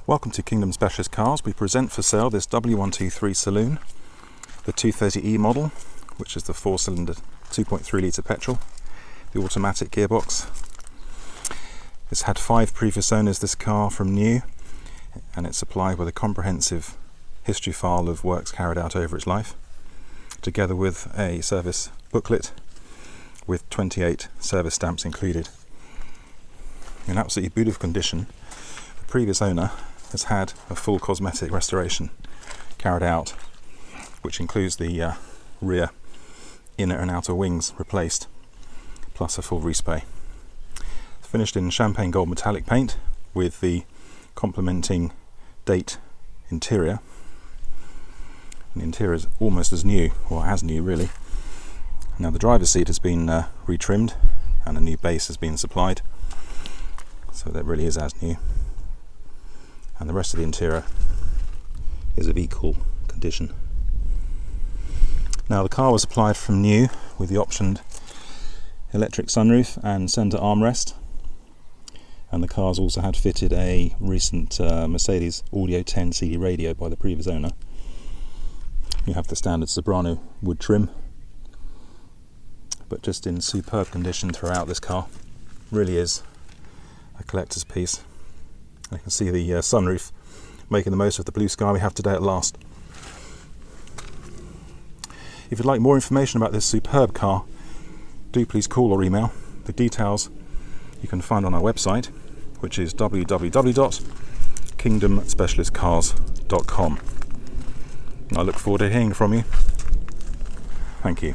Welcome to Kingdom Specialist Cars. We present for sale this W123 Saloon, the 230E model, which is the 4-cylinder 2.3 litre petrol, the automatic gearbox. It's had 5 previous owners, this car, from new, and it's supplied with a comprehensive history file of works carried out over its life, together with a service booklet with 28 service stamps included. In absolutely beautiful condition. The previous owner has had a full cosmetic restoration carried out, which includes the rear inner and outer wings replaced, plus a full respray. It's finished in champagne gold metallic paint with the complementing date interior. And the interior is almost as new, or as new really. Now the driver's seat has been retrimmed and a new base has been supplied, so that really is as new. And the rest of the interior is of equal condition. Now the car was supplied from new with the optioned electric sunroof and centre armrest, and the car's also had fitted a recent Mercedes Audio 10 CD radio by the previous owner. You have the standard soprano wood trim, but just in superb condition throughout. This car really is a collector's piece. You can see the sunroof making the most of the blue sky we have today at last. If you'd like more information about this superb car, do please call or email. The details you can find on our website, which is www.kingdomspecialistcars.com. I look forward to hearing from you. Thank you.